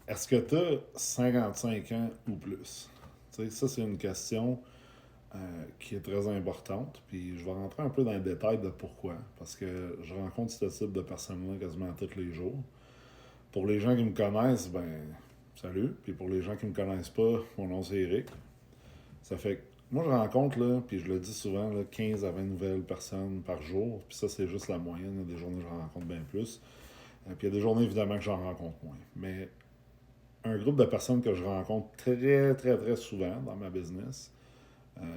Est-ce que tu as 55 ans ou plus? Tu sais, ça, c'est une question qui est très importante. Puis je vais rentrer un peu dans les détails de pourquoi. Parce que je rencontre ce type de personnes-là quasiment tous les jours. Pour les gens qui me connaissent, ben, salut. Puis pour les gens qui me connaissent pas, mon nom c'est Eric. Ça fait que moi, je rencontre, là, puis je le dis souvent, là, 15 à 20 nouvelles personnes par jour. Puis ça, c'est juste la moyenne. Il y a des journées où j'en rencontre bien plus. Puis il y a des journées, évidemment, que j'en rencontre moins. Mais un groupe de personnes que je rencontre très, très, très souvent dans ma business,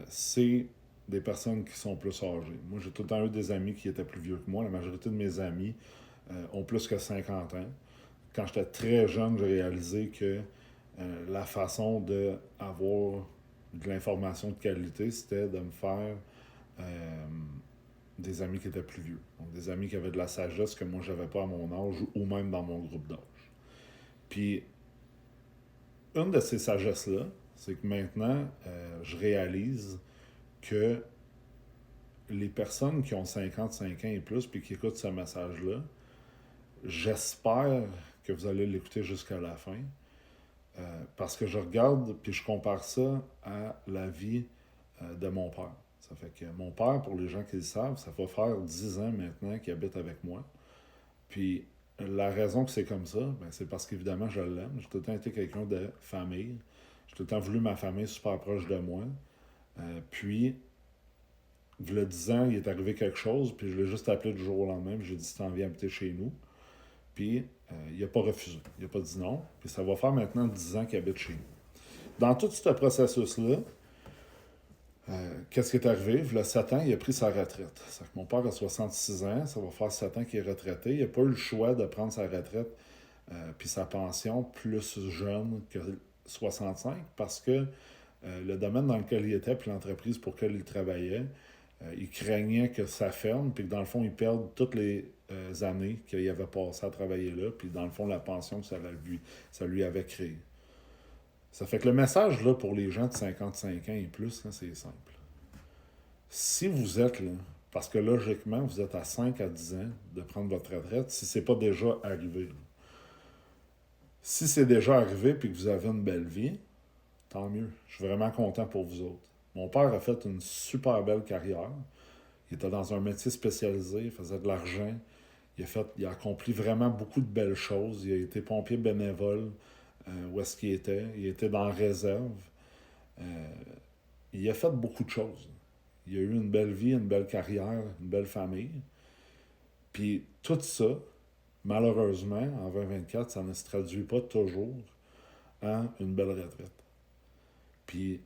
c'est des personnes qui sont plus âgées. Moi, j'ai tout le temps eu des amis qui étaient plus vieux que moi. La majorité de mes amis ont plus que 50 ans. Quand j'étais très jeune, j'ai réalisé que la façon d'avoir de l'information de qualité, c'était de me faire des amis qui étaient plus vieux. Donc, des amis qui avaient de la sagesse que moi, j'avais pas à mon âge ou même dans mon groupe d'âge. Puis, une de ces sagesses-là, c'est que maintenant, je réalise que les personnes qui ont 55 ans et plus puis qui écoutent ce message-là, j'espère que vous allez l'écouter jusqu'à la fin. Parce que je regarde puis je compare ça à la vie de mon père. Ça fait que mon père, pour les gens qui le savent, ça va faire 10 ans maintenant qu'il habite avec moi. Puis la raison que c'est comme ça, ben, c'est parce qu'évidemment, je l'aime. J'ai tout le temps été quelqu'un de famille. J'ai tout le temps voulu ma famille super proche de moi. Puis, il y a 10 ans, il est arrivé quelque chose, puis je l'ai juste appelé du jour au lendemain, puis j'ai dit, si t'en viens habiter chez nous. Puis, il n'a pas refusé. Il n'a pas dit non. Puis, ça va faire maintenant 10 ans qu'il habite chez nous. Dans tout ce processus-là, qu'est-ce qui est arrivé? Il y a 7 ans, il a pris sa retraite. Que mon père a 66 ans, ça va faire 7 ans qu'il est retraité. Il n'a pas eu le choix de prendre sa retraite puis sa pension plus jeune que 65 parce que le domaine dans lequel il était puis l'entreprise pour laquelle il travaillait, il craignait que ça ferme puis que dans le fond, il perde toutes les années qu'il avait passé à travailler là puis dans le fond, la pension que ça lui avait créée. Ça fait que le message là, pour les gens de 55 ans et plus, là, c'est simple. Si vous êtes là, parce que logiquement, vous êtes à 5 à 10 ans de prendre votre retraite, si c'est pas déjà arrivé. Si c'est déjà arrivé et que vous avez une belle vie, tant mieux. Je suis vraiment content pour vous autres. Mon père a fait une super belle carrière. Il était dans un métier spécialisé, il faisait de l'argent. Il a accompli vraiment beaucoup de belles choses. Il a été pompier bénévole où est-ce qu'il était. Il était dans la réserve. Euh, il a fait beaucoup de choses. Il a eu une belle vie, une belle carrière, une belle famille. Puis tout ça, malheureusement, en 2024, ça ne se traduit pas toujours en une belle retraite. Puis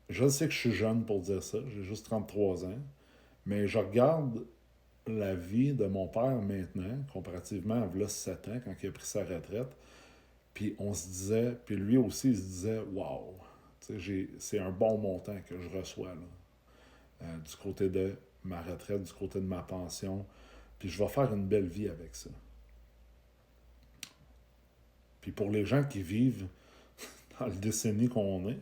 je sais que je suis jeune pour dire ça, j'ai juste 33 ans, mais je regarde la vie de mon père maintenant, comparativement à là, 7 ans, quand il a pris sa retraite, puis on se disait, puis lui aussi, il se disait, waouh, c'est un bon montant que je reçois là, du côté de ma retraite, du côté de ma pension, puis je vais faire une belle vie avec ça. Puis pour les gens qui vivent dans le décennie qu'on est,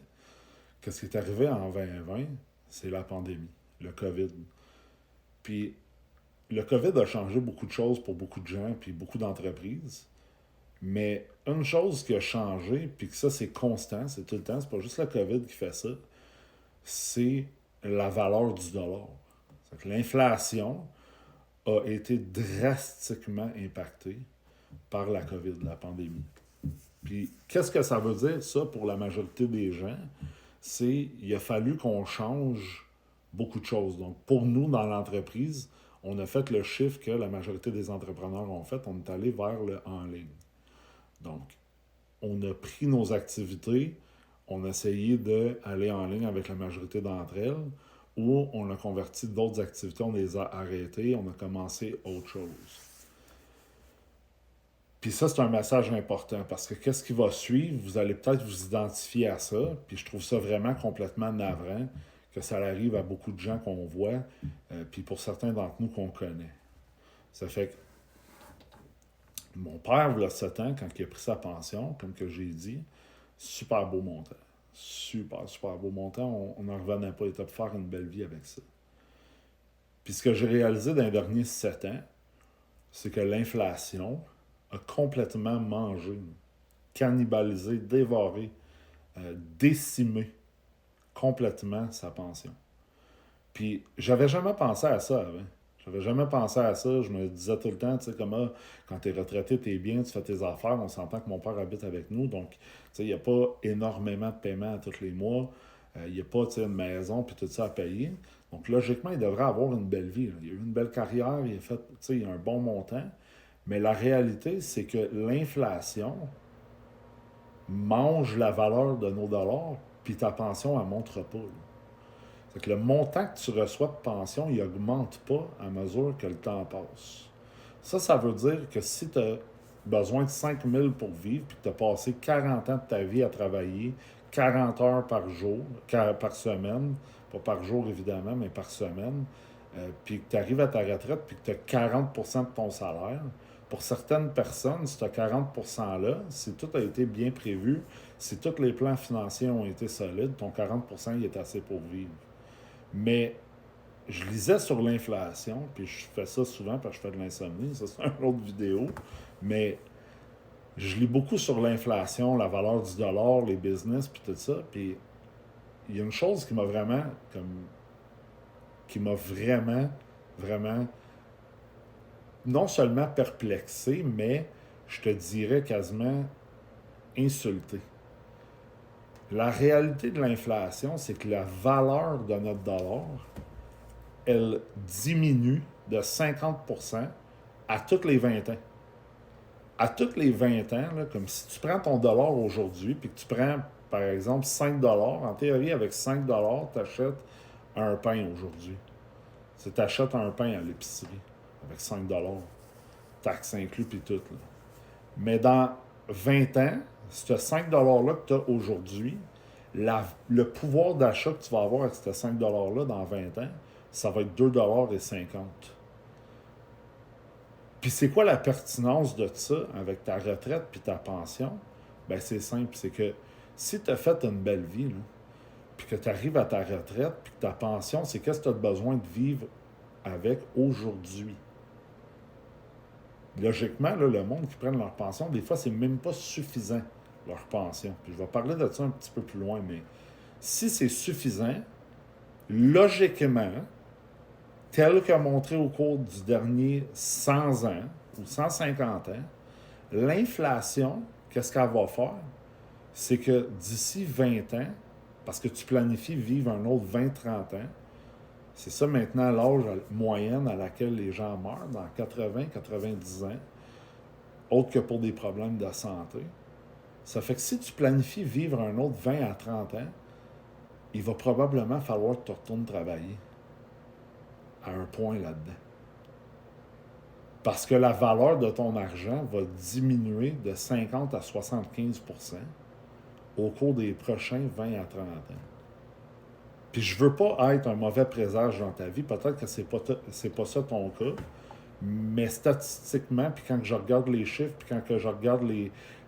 qu'est-ce qui est arrivé en 2020? C'est la pandémie, le COVID. Puis le COVID a changé beaucoup de choses pour beaucoup de gens puis beaucoup d'entreprises. Mais une chose qui a changé, puis que ça c'est constant, c'est tout le temps, c'est pas juste le COVID qui fait ça, c'est la valeur du dollar. C'est que l'inflation a été drastiquement impactée par la COVID, la pandémie. Puis qu'est-ce que ça veut dire, ça, pour la majorité des gens? C'est qu'il a fallu qu'on change beaucoup de choses. Donc, pour nous, dans l'entreprise, on a fait le chiffre que la majorité des entrepreneurs ont fait. On est allé vers le en ligne. Donc, on a pris nos activités, on a essayé d'aller en ligne avec la majorité d'entre elles, ou on a converti d'autres activités, on les a arrêtées, on a commencé autre chose. Puis ça, c'est un message important parce que qu'est-ce qui va suivre, vous allez peut-être vous identifier à ça, puis je trouve ça vraiment complètement navrant que ça arrive à beaucoup de gens qu'on voit, puis pour certains d'entre nous qu'on connaît. Ça fait que mon père, il y a 7 ans, quand il a pris sa pension, comme que j'ai dit, super beau montant. Super, super beau montant. On n'en revenait pas. Il était pour faire une belle vie avec ça. Puis ce que j'ai réalisé dans les derniers 7 ans, c'est que l'inflation a complètement mangé cannibaliser, dévorer, décimer complètement sa pension. Puis, j'avais jamais pensé à ça avant. J'avais jamais pensé à ça. Je me disais tout le temps, tu sais, comme quand tu es retraité, tu es bien, tu fais tes affaires. On s'entend que mon père habite avec nous. Donc, tu sais, il n'y a pas énormément de paiements à tous les mois. Il n'y a pas, tu sais, une maison puis tout ça à payer. Donc, logiquement, il devrait avoir une belle vie. Là. Il a eu une belle carrière. Il a fait, tu sais, il a un bon montant. Mais la réalité, c'est que l'inflation mange la valeur de nos dollars, puis ta pension, elle ne montre pas. Là. C'est que le montant que tu reçois de pension, il n'augmente pas à mesure que le temps passe. Ça veut dire que si tu as besoin de 5 000 pour vivre, puis que tu as passé 40 ans de ta vie à travailler, 40 heures par jour, par semaine, pas par jour évidemment, mais par semaine, puis que tu arrives à ta retraite, puis que tu as 40 de ton salaire, pour certaines personnes, ce 40%-là, si tout a été bien prévu, si tous les plans financiers ont été solides, ton 40%, il est assez pour vivre. Mais je lisais sur l'inflation, puis je fais ça souvent parce que je fais de l'insomnie, ça c'est une autre vidéo, mais je lis beaucoup sur l'inflation, la valeur du dollar, les business, puis tout ça, puis il y a une chose qui m'a vraiment, vraiment, non seulement perplexé, mais je te dirais quasiment insulté. La réalité de l'inflation, c'est que la valeur de notre dollar, elle diminue de 50% à tous les 20 ans. À tous les 20 ans, là, comme si tu prends ton dollar aujourd'hui, puis que tu prends, par exemple, 5 dollars, en théorie, avec 5 dollars, tu achètes un pain aujourd'hui. Tu achètes un pain à l'épicerie avec 5 dollars, taxes inclus, puis tout. Là. Mais dans 20 ans, ce 5 dollars-là que tu as aujourd'hui, le pouvoir d'achat que tu vas avoir avec ce 5 dollars-là dans 20 ans, ça va être 2,50 $. Puis c'est quoi la pertinence de ça avec ta retraite puis ta pension? Ben c'est simple, c'est que si tu as fait une belle vie, là, puis que tu arrives à ta retraite, puis que ta pension, c'est qu'est-ce que tu as besoin de vivre avec aujourd'hui. Logiquement, là, le monde qui prennent leur pension, des fois, c'est même pas suffisant, leur pension. Puis je vais parler de ça un petit peu plus loin, mais si c'est suffisant, logiquement, tel que montré au cours du dernier 100 ans ou 150 ans, l'inflation, qu'est-ce qu'elle va faire? C'est que d'ici 20 ans, parce que tu planifies vivre un autre 20-30 ans, c'est ça maintenant l'âge moyenne à laquelle les gens meurent, dans 80-90 ans, autre que pour des problèmes de santé. Ça fait que si tu planifies vivre un autre 20 à 30 ans, il va probablement falloir que tu retournes travailler à un point là-dedans. Parce que la valeur de ton argent va diminuer de 50 à 75% au cours des prochains 20 à 30 ans. Puis je veux pas être un mauvais présage dans ta vie, peut-être que c'est pas ça ton cas, mais statistiquement, puis quand je regarde les chiffres, puis quand je regarde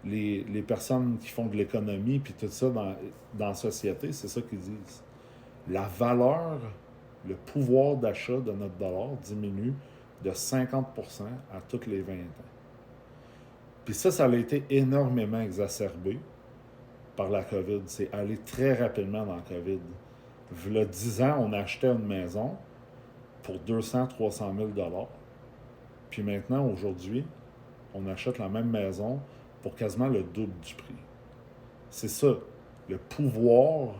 les personnes qui font de l'économie, puis tout ça dans la société, c'est ça qu'ils disent. La valeur, le pouvoir d'achat de notre dollar diminue de 50% à tous les 20 ans. Puis ça a été énormément exacerbé par la COVID. C'est allé très rapidement dans la COVID. Il y a 10 ans, on achetait une maison pour 200-300 000 $. Puis maintenant, aujourd'hui, on achète la même maison pour quasiment le double du prix. C'est ça, le pouvoir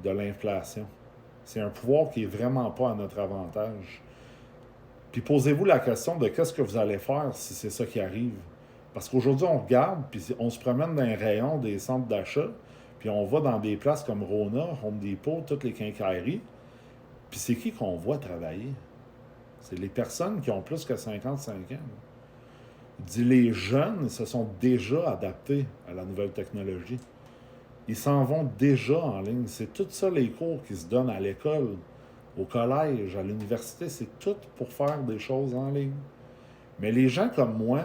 de l'inflation. C'est un pouvoir qui n'est vraiment pas à notre avantage. Puis posez-vous la question de qu'est-ce que vous allez faire si c'est ça qui arrive. Parce qu'aujourd'hui, on regarde, puis on se promène dans les rayons des centres d'achat, puis on va dans des places comme Rona, Home Depot, toutes les quincailleries. Puis c'est qui qu'on voit travailler? C'est les personnes qui ont plus que 55 ans. Dit les jeunes, ils se sont déjà adaptés à la nouvelle technologie. Ils s'en vont déjà en ligne. C'est tout ça les cours qui se donnent à l'école, au collège, à l'université. C'est tout pour faire des choses en ligne. Mais les gens comme moi,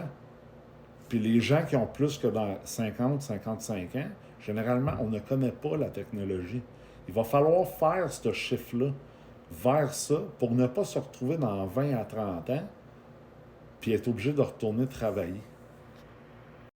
puis les gens qui ont plus que dans 50-55 ans, généralement, on ne connaît pas la technologie. Il va falloir faire ce chiffre-là vers ça pour ne pas se retrouver dans 20 à 30 ans puis être obligé de retourner travailler.